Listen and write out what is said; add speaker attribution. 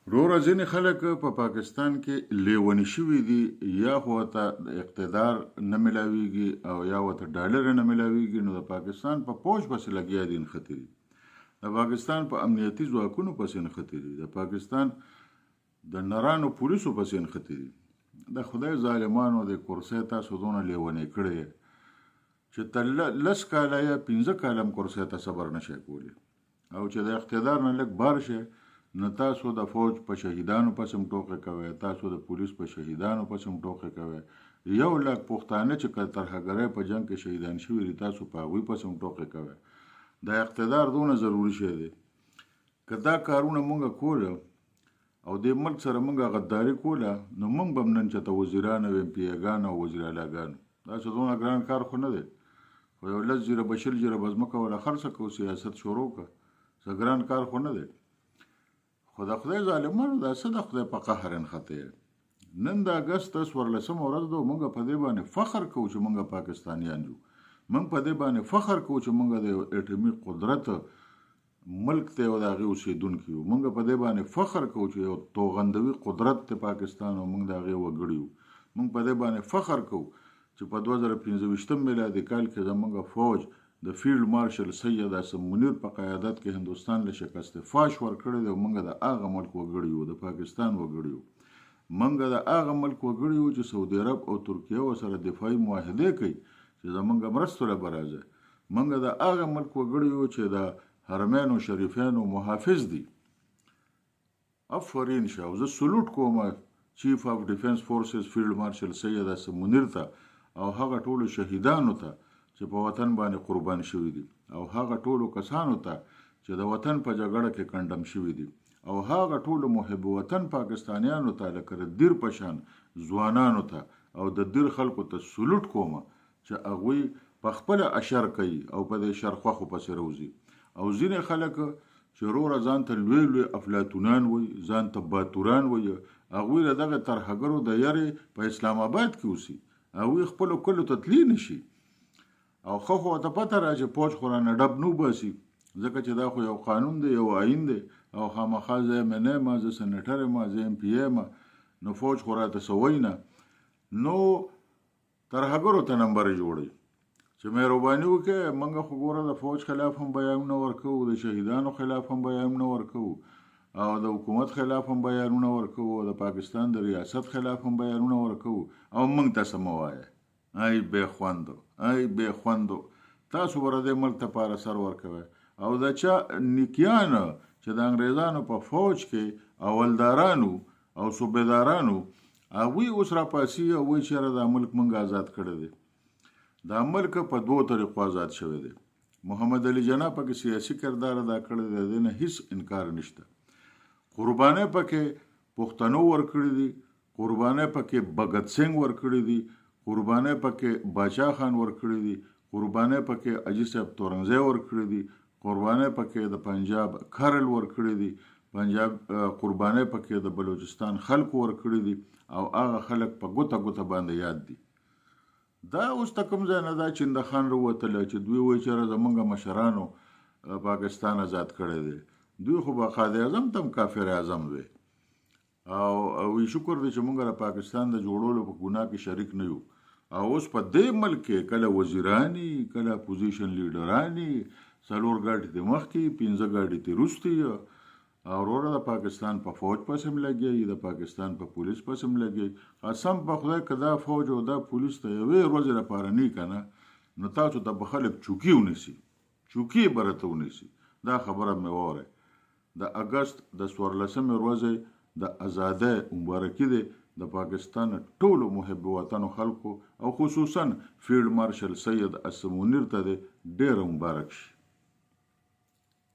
Speaker 1: وروره ځینې خلک په پاکستان کې لیوني شوي دي، یا خو ورته اقتدار نه میلاویږي او یا ورته ډالر نه میلاویږي، نو د پاکستان په فوج پسې لګیا دي نښتي دي، د پاکستان په امنیتي ځواکونو پسې نښتي دي، د پاکستان د نرانو پولیسو پسې نښتي دي. د خدای ظالمانو د کرسۍ تاسو دونه لیونی کړی چې ته 10 کاله یا 15 کاله هم کرسۍ ته صبر نشئ کولی، او چې د اقتدار نه لږ بار شي نو تاسو د فوج په شهیدانو پسې هم ټوکې کوئ، تاسو د پولیس په شهیدانو پسې هم ټوکې کوئ، 1 لک پښتانه چې که ترهګرۍ په جنګ کې شهیدان شوي دي تاسو په هغوی پسې هم ټوکې کوئ. دا اقتدار دونه ضروري شی دی. که دا کارونه مونږ کوله او د ملک سره مونږ غداري کوله نو مونږ به هم نن چېرته وزیران او MP ګان او وزیر اعلیګان، داسې دونه ګران کار خو نه دی، خو یو 10 جریبه 20 جریبه ځمکه وله خرڅه کړو، سیاست شروع کړه، څه ګران کار خو نه دی. خو د خدای ظالمانو دا څه د خدای په قهر نښتې. نن د اګست 14 ورځ ده، موږ په دې باندې فخر کوو چې موږ پاکستانیان یو، موږ په دې باندې فخر کوو چې موږ د اټومي قدرت ملک ته او د هغې اوسېدونکي یو، موږ په دې باندې فخر کوو چې یو توغندوي قدرت د پاکستان او موږ د هغې وګړي یو، موږ په دې باندې فخر کوو چې په 2025 میلادي کال کې زموږ فوج د فیلډ مارشل سید حسن منیر په قیادت کې هندوستان له شکست فاش ورکړی دی، او موږ د هغه ملک وګړي یو، د پاکستان وګړي یو، موږ د هغه ملک وګړي یو چې سعودي عرب او ترکیه ورسره دفاعي معاهدې کوي چې زموږ مرستو له به راځي، موږ د هغه ملک وګړي یو چې د حرمینو شریفینو محافظ دي. افرین شه، او زه سلوټ کوم چیف اف ډیفنس فورسز فیلډ مارشل سید حسن منیر ته او هغه ټولو شهیدانو ته چې په وطن باندې قربان شوي دي، او هغه ټولو کسانو ته چې د وطن په جګړه کې کنډم شوي دي، او هغه ټولو محب وطن پاکستانیانو ته لکه د دیر په شان ځوانانو ته او د دیر خلکو ته سلوټ کوم چې هغوی په خپله اشر کوي او په دې شر خوښو پسې روځي. او ځینې خلک چې وروره ځان ته لوی لوی افلاطونان وایي، ځان ته باتوران وایي، هغوی له دغه ترهګرو د یارې په اسلام آباد کې اوسي، هغوی خپلو کلو ته تللی نشي، او خو ورته پته را چې فوج خو رانه ډب نه وباسي، ځکه چې دا خو یو قانون دی، یو آیین دی، او خامخا زه MNA ما، زه سنټر یم، زه MPA ما، نو فوج خو راته څه وایي نه. نو ترهګرو ته نمبرې جوړوي چې مهرباني وکړئ، موږ خو ګوره د فوج خلاف هم بیانونه ورکوو، د شهیدانو خلاف هم بیانونه ورکوو، او د حکومت خلاف هم بیانونه ورکوو، د پاکستان د ریاست خلاف هم بیانونه ورکوو، او موږ ته څه مه وایه. ای بې خوندو، ای بې خوندو، تاسو به د دې ملک دپاره سر ورکوئ، او د چا نیکیان چې د انګریزانو په فوج کې اولدارانو او صوبېدارانو هغوی اوس راپاسي او وایي چې یاره دا ملک موږ آزاد کړی دی. دا ملک په 2 طریقو آزاد شوی دی. محمد علي جناح پکې سیاسي کردار ادا کړی دی، د دې نه هیڅ انکار نشته. قربانۍ پکې پښتنو ورکړي دي، قربانۍ پکې بګت سنګ ورکړي دي، قربانۍ پکې باچا خان ورکړي دي، قربانۍ پکې اجي صاحب تورنګزی ورکړي دي، قربانۍ پکې د پنجاب کرل ورکړي دي، پنجاب قربانۍ پکې د بلوچستان خلکو ورکړي دي، او هغه خلک په ګوته ګوته باندې یاد دي. دا اوس ته کوم ځای نه دا چندخان راوتلی چې دوی وایي چې زموږ مشرانو پاکستان آزاد کړی دی، دوی خو به قائد اعظم ته هم کافر اعظم وي، او شکر دی چې موږ د پاکستان د جوړولو په ګناه کې شریک نه یو. او اوس په دې ملک کې کله وزیرانی، کله اپوزیشن لیډرانی، 4 ګاډي د مخکې 15 ګاډي د وروستې، او وروره د پاکستان په فوج پسې هم لګي، د پاکستان په پولیس پسې هم لګي. قسم په خدای که دا فوج او دا پولیس ته یوې ورځې لپاره نه که نه، نو تاسو ته به خلک چوکي ونیسي، چوکي به راته ونیسي. دا خبره مې واورئ. د اګست د 14 ورځې د ازادۍ مبارکي دی د پاکستان ټولو محب وطنو خلکو، او خصوصا فیلډ مارشل سید حسن منیر ته دی ډېره مبارک شي.